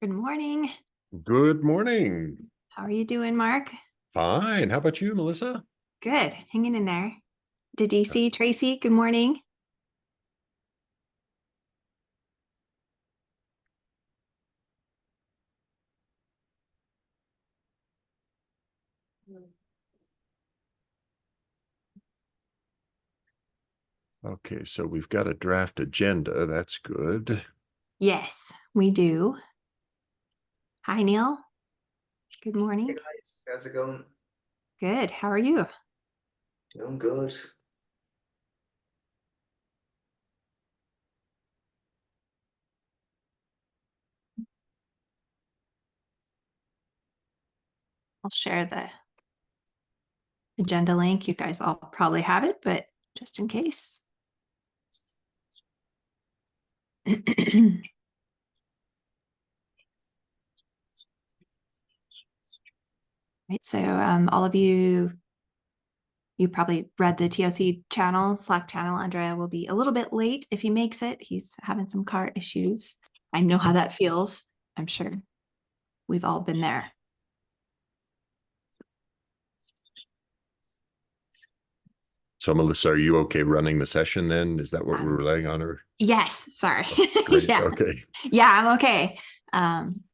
Good morning. Good morning. How are you doing, Mark? Fine. How about you, Melissa? Good. Hanging in there. Did you see Tracy? Good morning. Okay, so we've got a draft agenda. That's good. Yes, we do. Hi, Neil. Good Hey morning. guys, how's it going? Good. How are you? Doing good. I'll share the agenda link. You guys all probably have it, but just in case. Right, so all of you probably read the TOC channel, Slack channel. Andrea will be a little bit late if he makes it. He's having some car issues. I know how that feels. I'm sure we've all been there. So, Melissa, are you okay running the session then? Is that what we're relying on? Or Yes, sorry. great. Yeah. Okay. Yeah, I'm okay.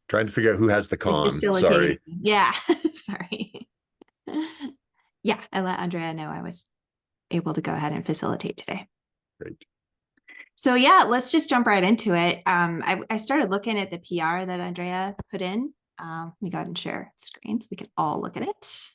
Trying to figure out who has the con. Facilitating. Sorry. Yeah, sorry. Yeah, I let Andrea know I was able to go ahead and facilitate today. Great. So yeah, let's just jump right into it. I started looking at the PR that Andrea put in. Let me go ahead and share screen so we can all look at it.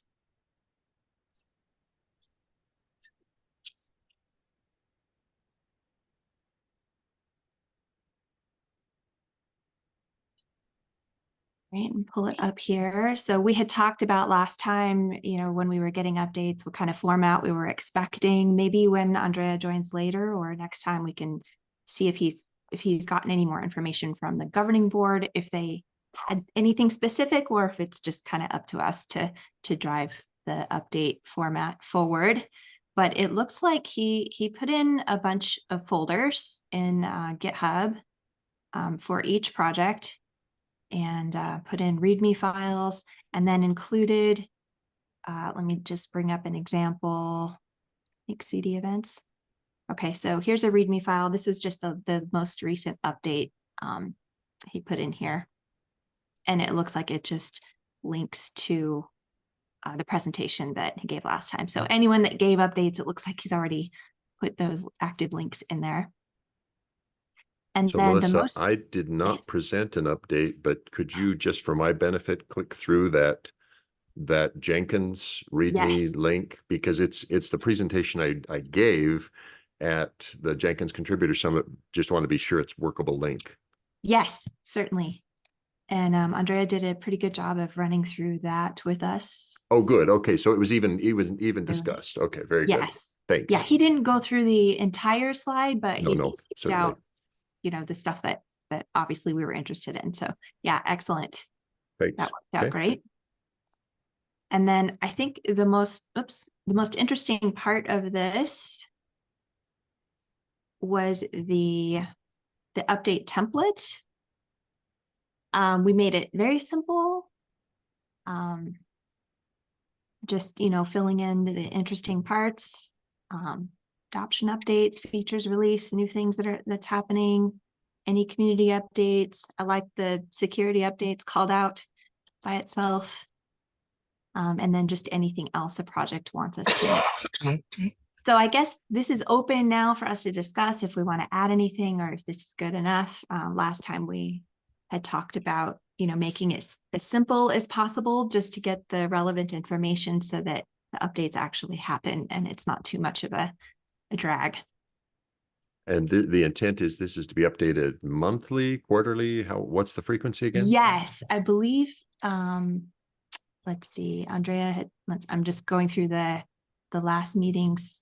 Right, and pull it up here. So we had talked about last time, when we were getting updates, what kind of format we were expecting. Maybe when Andrea joins later or next time, we can see if he's gotten any more information from the governing board, if they had anything specific, or if it's just kind of up to us to drive the update format forward. But it looks like he put in a bunch of folders in GitHub for each project, and put in README files, and then included, let me just bring up an example, I think CD events. Okay, so here's a README file. This was just the most recent update he put in here. And it looks like it just links to the presentation that he gave last time. So anyone that gave updates, it looks like he's already put those active links in there. And So, then Melissa, I did not Yes. present an update, but could you, just for my benefit, click through that Jenkins README Yes. link? Because it's the presentation I gave at the Jenkins Contributor Summit. Just want to be sure it's workable link. Yes, certainly. And Andrea did a pretty good job of running through that with us. Oh, good. Okay, so it was even discussed. Okay, very good. Yes. Thanks. Yeah, he didn't go through the entire slide, but No, he no, picked certainly. out, the stuff that obviously we were interested in. So yeah, excellent. Thanks. That worked out great. And then I think the most interesting part of this was the update template. We made it very simple. Just, filling in the interesting parts, adoption updates, features release, new things that's happening, any community updates. I like the security updates called out by itself. And then just anything else a project wants us to. So I guess this is open now for us to discuss if we want to add anything or if this is good enough. Last time we had talked about, making it as simple as possible just to get the relevant information so that the updates actually happen and it's not too much of a drag. And the intent is this is to be updated monthly, quarterly? What's the frequency again? Yes, I believe, let's see, Andrea I'm just going through the last meeting's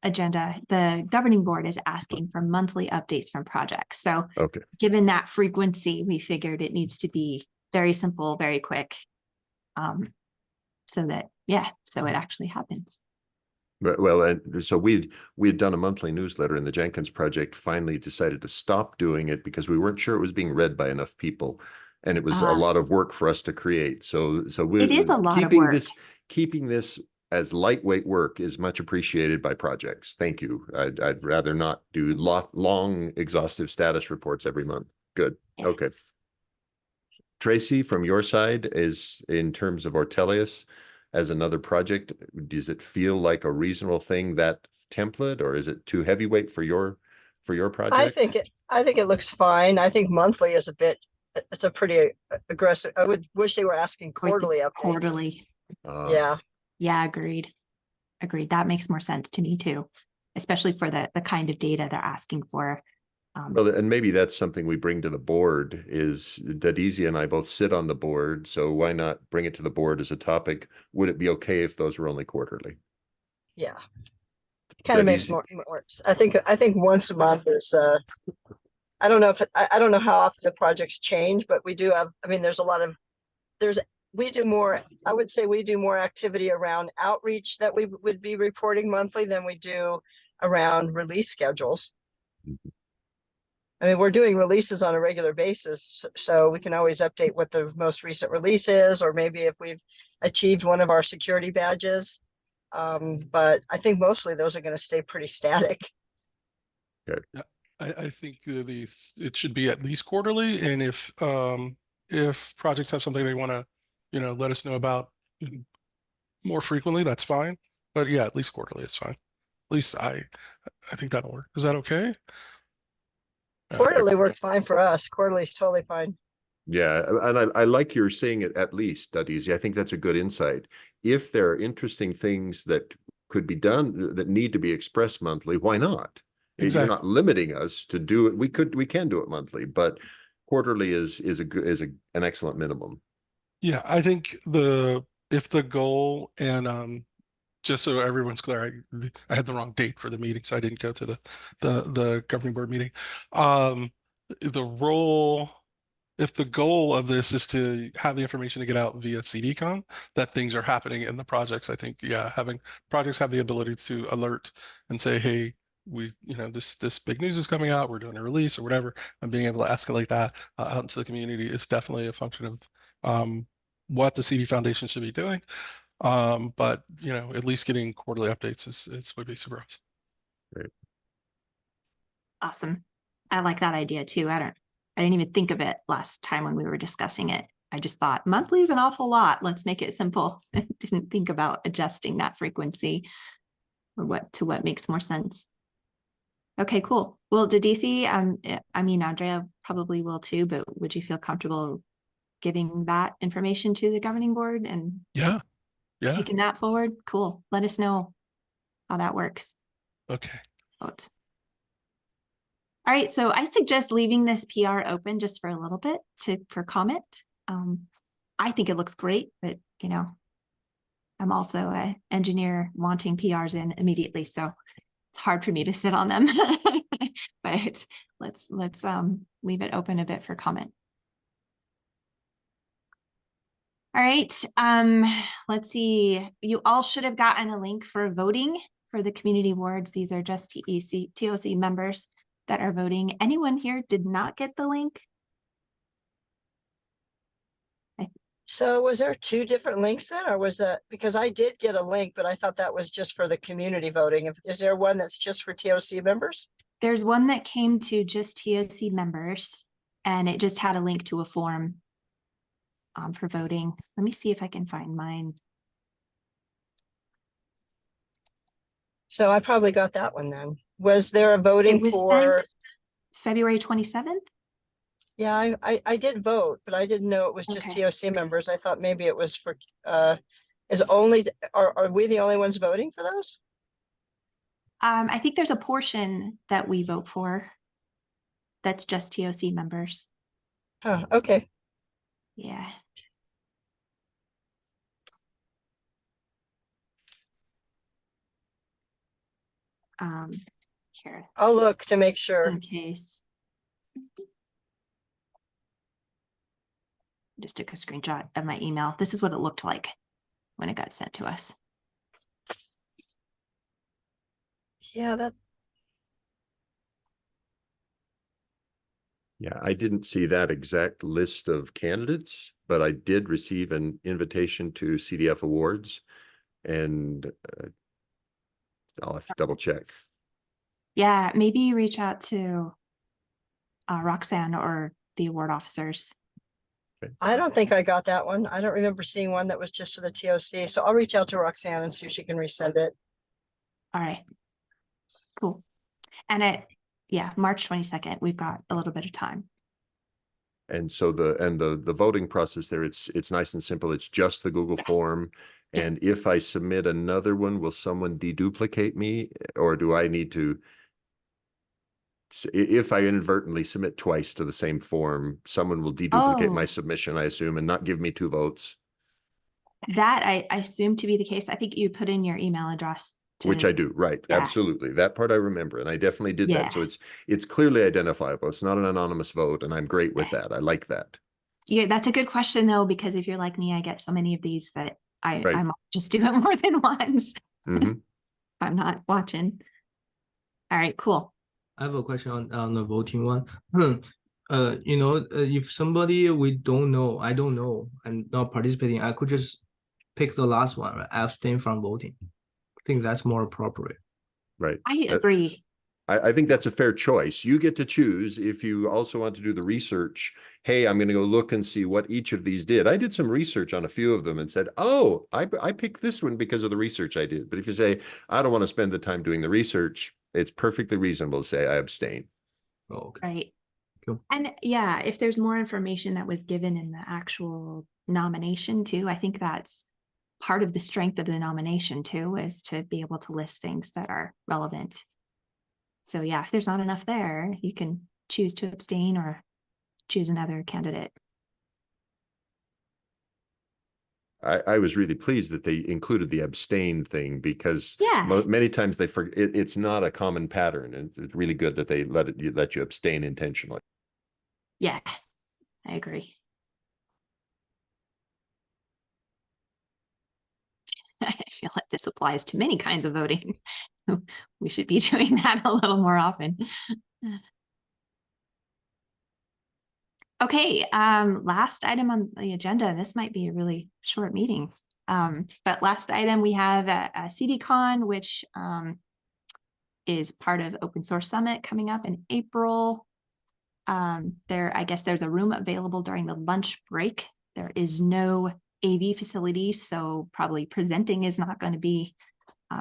agenda. The governing board is asking for monthly updates from projects. So okay, given that frequency, we figured it needs to be very simple, very quick. So that, so it actually happens. Well, and so we had done a monthly newsletter, and the Jenkins project finally decided to stop doing it because we weren't sure it was being read by enough people, and it was a lot of work for us to create. So It is we a lot of keeping work. keeping this as lightweight work is much appreciated by projects. Thank you. I'd rather not do long exhaustive status reports every month. Good. Yeah. Okay. Tracy, from your side, is in terms of Ortelius as another project, does it feel like a reasonable thing, that template, or is it too heavyweight for your project? I think it looks fine. I think monthly is it's a pretty aggressive. I would wish they were asking Or the quarterly updates. quarterly. Yeah. Yeah, agreed. Agreed. That makes more sense to me too, especially for the kind of data they're asking for. Well, and maybe that's something we bring to the board, is that Easy and I both sit on the board, so why not bring it to the board as a topic? Would it be okay if those were only quarterly? Yeah. Kind of That makes easy. more sense. I think once a month is I don't know if I don't know how often the projects change, but we do have, I mean, we do more, I would say we do more activity around outreach that we would be reporting monthly than we do around release schedules. I mean, we're doing releases on a regular basis, so we can always update what the most recent release is, or maybe if we've achieved one of our security badges. But I think mostly those are going to stay pretty static. I think it should be at least quarterly, and if projects have something they want to, let us know about more frequently, that's fine. But yeah, at least quarterly is fine. At least I think that'll work. Is that okay? Quarterly works fine for us. Quarterly is totally fine. Yeah, and I like you're saying it at least, that easy. I think that's a good insight. If there are interesting things that could be done that need to be expressed monthly, why not? You're not limiting us to do it. We can do it monthly, but quarterly is an excellent minimum. Yeah, I think if the goal, and just so everyone's clear, I had the wrong date for the meeting, so I didn't go to the governing board meeting. The role, if the goal of this is to have the information to get out via CDCon, that things are happening in the projects, I think, yeah, having projects have the ability to alert and say, hey, this big news is coming out, we're doing a release or whatever, and being able to escalate that out into the community is definitely a function of what the CD Foundation should be doing. But at least getting quarterly updates would be super awesome. Great. Awesome. I like that idea too. I didn't even think of it last time when we were discussing it. I just thought monthly is an awful lot. Let's make it simple. Didn't think about adjusting that frequency or what makes more sense. Okay, cool. Well, Dadisi, I mean, Andrea probably will too, but would you feel comfortable giving that information to the governing board and yeah taking that forward? Cool. Let us know how that works. Okay. All right, so I suggest leaving this PR open just for a little bit for comment. I think it looks great, but I'm also an engineer wanting PRs in immediately, so it's hard for me to sit on them. But let's leave it open a bit for comment. All right, let's see. You all should have gotten a link for voting for the community awards. These are just TOC members that are voting. Anyone here did not get the link? So was there two different links then, or was that, because I did get a link, but I thought that was just for the community voting. Is there one that's just for TOC members? There's one that came to just TOC members, and it just had a link to a form for voting. Let me see if I can find mine. So I probably got that one then. Was there a voting It was for sent February 27th? Yeah, I did vote, but I didn't know it was just Okay. TOC members. I thought maybe it was for are we the only ones voting for those? I think there's a portion that we vote for that's just TOC members. Huh, okay. Yeah. Here, I'll look to make sure. in case. Just took a screenshot of my email. This is what it looked like when it got sent to us. Yeah, that, Yeah, I didn't see that exact list of candidates, but I did receive an invitation to CDF awards, and I'll have to double check. Yeah, maybe reach out to Roxanne or the award officers. I don't think I got that one. I don't remember seeing one that was just to the TOC. So I'll reach out to Roxanne and see if she can resend it. All right. Cool. And yeah, March 22nd, we've got a little bit of time. And so the voting process there, it's nice and simple. It's just the Google Yes. form. Yeah. And if I submit another one, will someone deduplicate me, or do I need to? If I inadvertently submit twice to the same form, someone will deduplicate my Oh. submission, I assume, and not give me 2 votes, That I assume to be the case. I think you put in your email address. which I do, right? Yeah. Absolutely. That part I remember, and I definitely did that. So Yeah. it's clearly identifiable. It's not an anonymous vote, and I'm great with that. I like that. Yeah, that's a good question though, because if you're like me, I get so many of these that I Right. might just do it more than once. Mhm. I'm not watching. All right, cool. I have a question on the voting one. If somebody we don't know, I don't know, I'm not participating, I could just pick the last one, right? Abstain from voting. I think that's more appropriate. Right. I agree. I think that's a fair choice. You get to choose if you also want to do the research. Hey, I'm going to go look and see what each of these did. I did some research on a few of them and said, oh, I picked this one because of the research I did. But if you say, I don't want to spend the time doing the research, it's perfectly reasonable to say I abstain. Oh, okay. Right. Cool. And yeah, if there's more information that was given in the actual nomination too, I think that's part of the strength of the nomination too, is to be able to list things that are relevant. So yeah, if there's not enough there, you can choose to abstain or choose another candidate. I was really pleased that they included the abstain thing, because Yeah. many times they forget it's not a common pattern, and it's really good that they let you abstain intentionally. Yeah, I agree. I feel like this applies to many kinds of voting. We should be doing that a little more often. Okay, last item on the agenda. This might be a really short meeting. But last item, we have a CDCon, which is part of Open Source Summit coming up in April. I guess there's a room available during the lunch break. There is no AV facility, so probably presenting is not going to be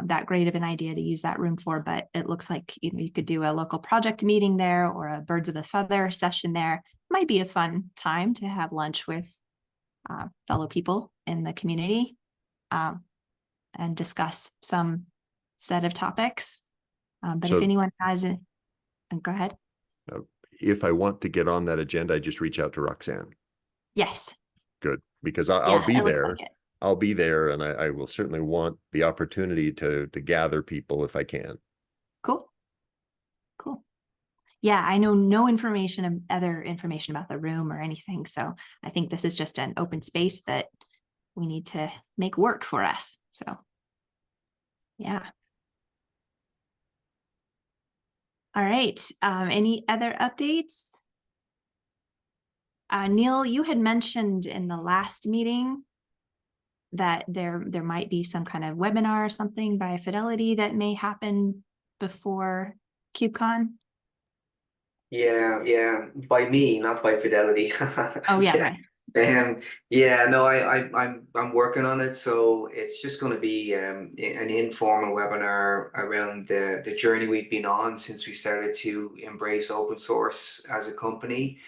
that great of an idea to use that room for, but it looks like you could do a local project meeting there or a birds of a feather session there. Might be a fun time to have lunch with fellow people in the community and discuss some set of topics. But if So- anyone has it, go ahead. If I want to get on that agenda, I just reach out to Roxanne. Yes. Good, because I'll be it looks there. like it. I'll be there, and I will certainly want the opportunity to gather people if I can. Cool. Cool. Yeah, I know no information, other information about the room or anything. So I think this is just an open space that we need to make work for us. So yeah. All right. Any other updates? Neil, you had mentioned in the last meeting that there might be some kind of webinar or something by Fidelity that may happen before KubeCon. Yeah, by me, not by Fidelity. Oh yeah, right. Yeah, no, I'm working on it, so it's just going to be an informal webinar around the journey we've been on since we started to embrace open source as a company,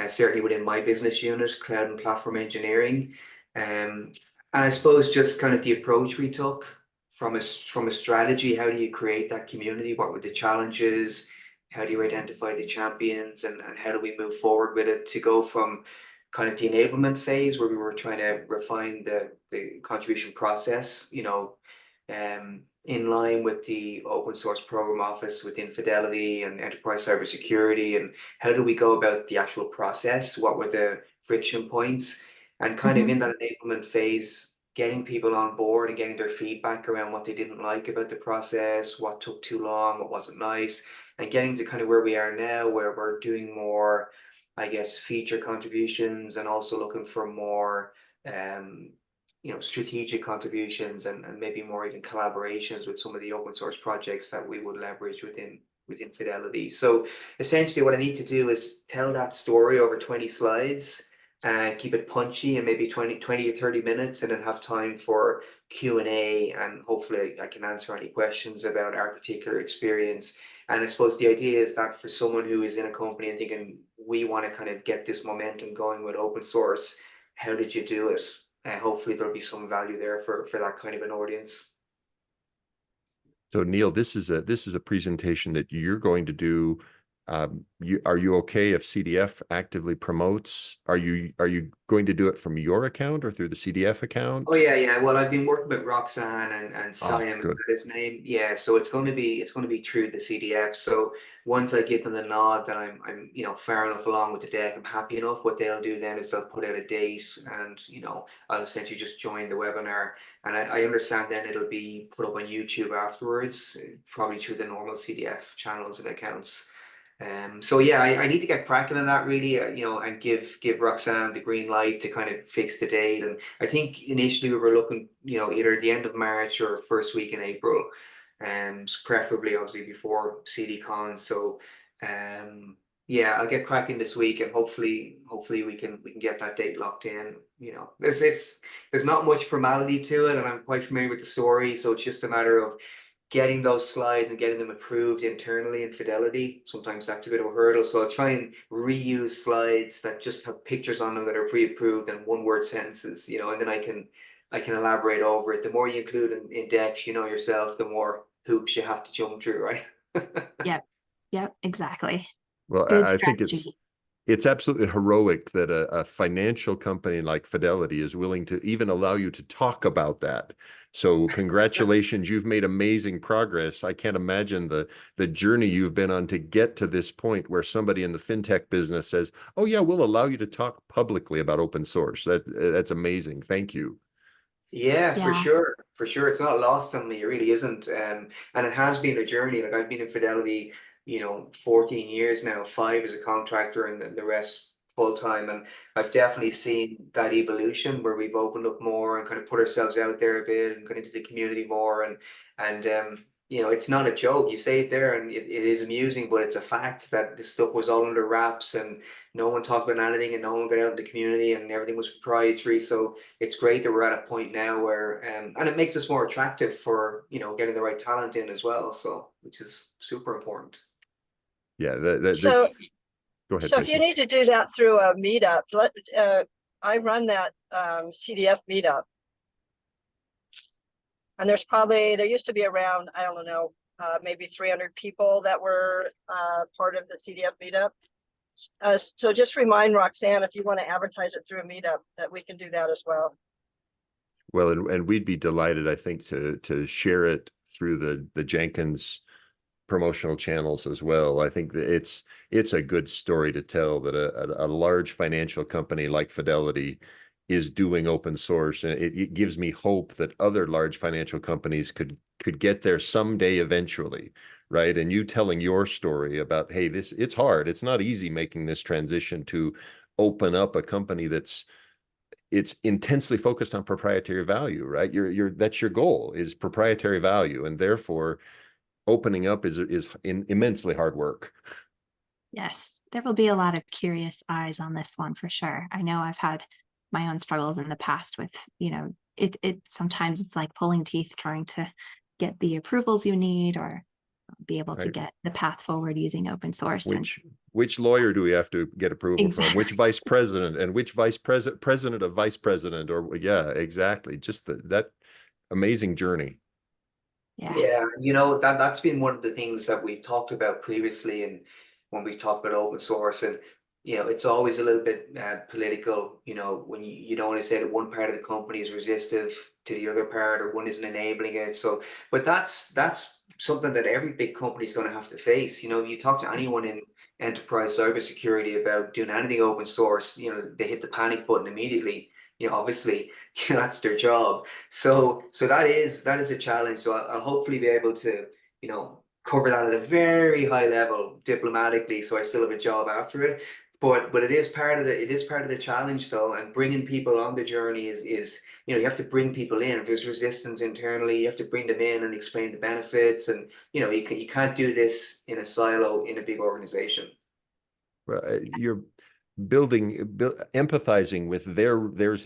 certainly within my business unit, cloud and platform engineering, and I suppose just kind of the approach we took from a strategy. How do you create that community? What were the challenges? How do you identify the champions, and how do we move forward with it to go from kind of the enablement phase where we were trying to refine the contribution process, in line with the open source program office within Fidelity and enterprise cybersecurity, and how do we go about the actual process? What were the friction points? And kind of in that enablement phase, getting people on board and getting their feedback around what they didn't like about the process, what took too long, what wasn't nice, and getting to kind of where we are now, where we're doing more, I guess, feature contributions and also looking for more, strategic contributions and maybe more even collaborations with some of the open source projects that we would leverage within Fidelity. So essentially what I need to do is tell that story over 20 slides and keep it punchy and maybe 20 or 30 minutes, and then have time for Q&A, and hopefully I can answer any questions about our particular experience. And I suppose the idea is that for someone who is in a company and thinking, we want to kind of get this momentum going with open source, how did you do it? And hopefully there'll be some value there for that kind of an audience. So Neil, this is a presentation that you're going to do. Are you okay if CDF actively promotes? Are you going to do it from your account or through the CDF account? Oh yeah. Well, I've been working with Roxanne and Siam, is his name. Yeah, so it's going to be through the CDF. So once I give them the nod that I'm fair enough along with the deck, I'm happy enough. What they'll do then is they'll put out a date, and I'll essentially just join the webinar. And I understand then it'll be put up on YouTube afterwards, probably through the normal CDF channels and accounts. So yeah, I need to get cracking on that really, and give Roxanne the green light to kind of fix the date. And I think initially we were looking, either the end of March or first week in April, so preferably obviously before CDCon. So yeah, I'll get cracking this week, and hopefully we can get that date locked in. There's not much formality to it, and I'm quite familiar with the story, so it's just a matter of getting those slides and getting them approved internally in Fidelity. Sometimes that's a bit of a hurdle. So I'll try and reuse slides that just have pictures on them that are pre-approved and one-word sentences, and then I can elaborate over it. The more you include in decks, yourself, the more hoops you have to jump through, right? Yep, exactly. Well, Good I think strategy. it's absolutely heroic that a financial company like Fidelity is willing to even allow you to talk about that. So congratulations, you've made amazing progress. I can't imagine the journey you've been on to get to this point where somebody in the fintech business says, oh yeah, we'll allow you to talk publicly about open source. That's amazing. Thank you. Yeah, for Yeah. sure. For sure. It's not lost on me. It really isn't. And it has been a journey. Like I've been in Fidelity, 14 years now, 5 as a contractor and the rest full time. And I've definitely seen that evolution where we've opened up more and kind of put ourselves out there a bit and got into the community more. And it's not a joke. You say it there and it is amusing, but it's a fact that this stuff was all under wraps and no one talked about anything and no one got out in the community and everything was proprietary. So it's great that we're at a point now where and it makes us more attractive for getting the right talent in as well, so which is super important. Yeah, So, go ahead, so if you Jesse. need to do that through a meetup, I run that CDF meetup. And there used to be around, I don't know, maybe 300 people that were part of the CDF meetup. So just remind Roxanne, if you want to advertise it through a meetup, that we can do that as well. Well, and we'd be delighted, I think, to share it through the Jenkins promotional channels as well. I think that it's a good story to tell that a large financial company like Fidelity is doing open source, and it gives me hope that other large financial companies could get there someday eventually, right? And you telling your story about, hey, it's hard, it's not easy making this transition to open up a company it's intensely focused on proprietary value, right? That's your goal, is proprietary value, and therefore opening up is immensely hard work. Yes, there will be a lot of curious eyes on this one for sure. I know I've had my own struggles in the past with, it sometimes it's like pulling teeth trying to get the approvals you need or be able to get the path forward using open source. Which lawyer do we have to get approval from? Which vice president and which president of vice president? Or yeah, exactly. Just that amazing journey. Yeah, that's been one of the things that we've talked about previously, and when we've talked about open source, and it's always a little bit political, when you don't want to say that one part of the company is resistive to the other part or one isn't enabling it. So, but that's something that every big company is going to have to face. You talk to anyone in enterprise cybersecurity about doing anything open source, they hit the panic button immediately. obviously, that's their job. So that is a challenge. So I'll hopefully be able to, cover that at a very high level diplomatically. So I still have a job after it. But it is part of the challenge though, and bringing people on the journey is you have to bring people in. If there's resistance internally, you have to bring them in and explain the benefits, and you can't do this in a silo in a big organization. You're empathizing with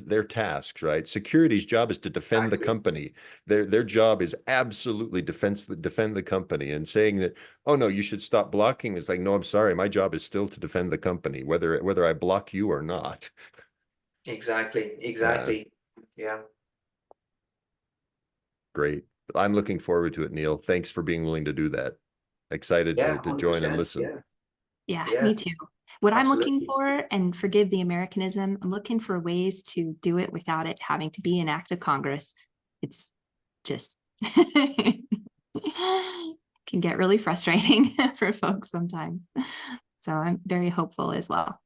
their tasks, right? Security's job is to defend the company. Their job is absolutely defend the company, and saying that, oh no, you should stop blocking. It's like, no, I'm sorry, my job is still to defend the company, whether I block you or not. Exactly. Yeah. Great. I'm looking forward to it, Neil. Thanks for being willing to do that. Excited to join and listen. Yeah, me too. What Absolutely. I'm looking for, and forgive the Americanism, I'm looking for ways to do it without it having to be an act of Congress. It's just can get really frustrating for folks sometimes. So I'm very hopeful as well.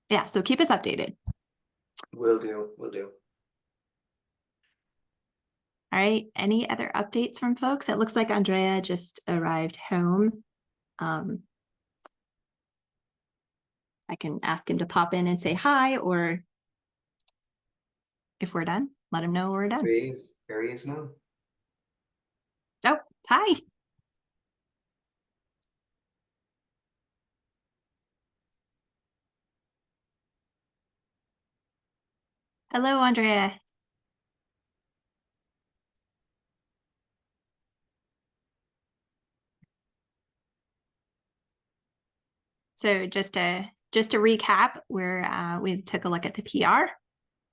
Yeah, so keep us updated. Will do. All right, any other updates from folks? It looks like Andrea just arrived home. I can ask him to pop in and say hi, or if we're done, let him know we're done. There he is now. Oh, hi. Hello, Andrea. So just to recap, we took a look at the PR.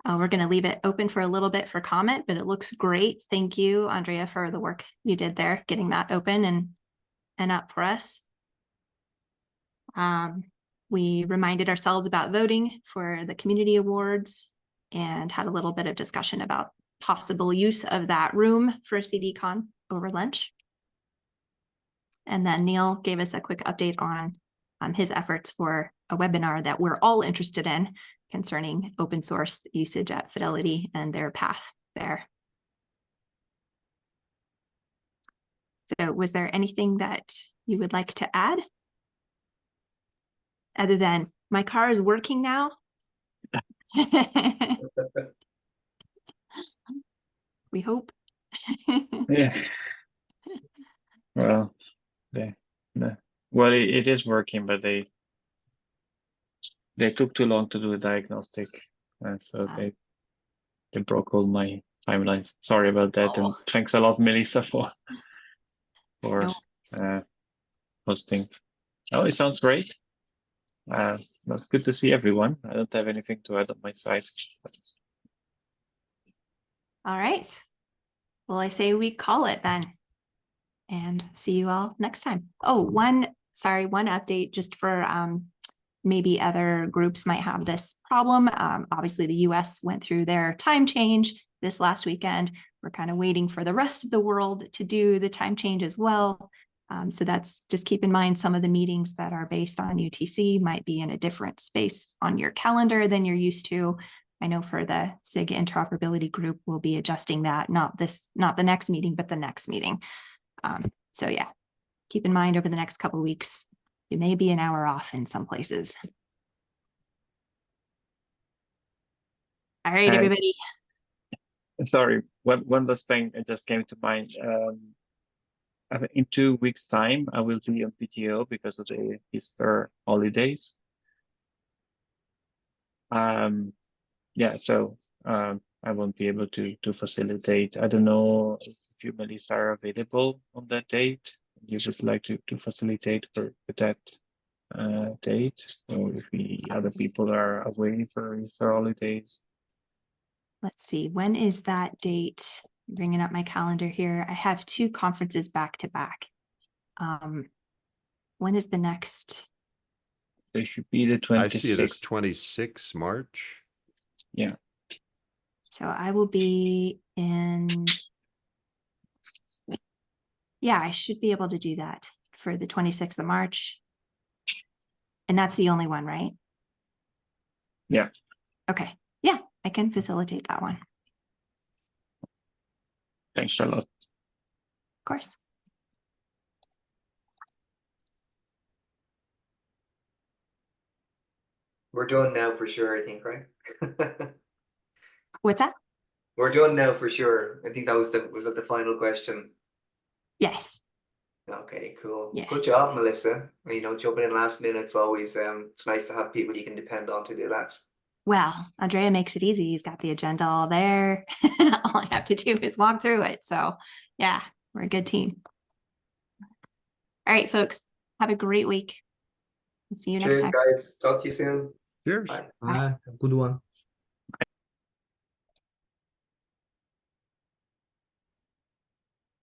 We're going to leave it open for a little bit for comment, but it looks great. Thank you, Andrea, for the work you did there, getting that open and up for us. We reminded ourselves about voting for the community awards and had a little bit of discussion about possible use of that room for CDCon over lunch. And then Neil gave us a quick update on his efforts for a webinar that we're all interested in concerning open source usage at Fidelity and their path there. So was there anything that you would like to add? Other than my car is working now? We hope. Yeah. Well, well, it is working, but they took too long to do a diagnostic, so they broke all my timelines. Sorry about that, and thanks a lot, Melissa, for hosting. Oh, it sounds great. That's good to see everyone. I don't have anything to add on my side. All right. Well, I say we call it then, and see you all next time. Oh, one update just for maybe other groups might have this problem. Obviously, the US went through their time change this last weekend. We're kind of waiting for the rest of the world to do the time change as well. So that's just keep in mind some of the meetings that are based on UTC might be in a different space on your calendar than you're used to. I know for the SIG interoperability group, we'll be adjusting that, not the next meeting, but the next meeting. So yeah, keep in mind over the next couple of weeks, you may be an hour off in some places. All right, everybody. Sorry, one last thing that just came to mind. In 2 weeks' time, I will be on PTO because of the Easter holidays. Yeah, so I won't be able to facilitate. I don't know if you, Melissa, are available on that date. You would like to facilitate for that date, or if other people are away for Easter holidays. Let's see, when is that date? Bringing up my calendar here. I have 2 conferences back to back. When is the next? It should be the 26th. I see it as 26 March. Yeah. So I will be in. Yeah, I should be able to do that for the 26th of March. And that's the only one, right? Yeah. Okay. Yeah, I can facilitate that one. Of Thanks, Charlotte. course. We're done now for sure, I think, right? What's that? We're done now for sure. I think that was that the final question? Yes. Okay, cool. Yeah. Good job, Melissa. You know, jumping in last minute, it's always it's nice to have people you can depend on to do that. Well, Andrea makes it easy. He's got the agenda all there. All I have to do is walk through it. So yeah, we're a good team. All right, folks, have a great week. See you next Cheers, time. guys. Talk to you soon. Cheers. Bye. Good one.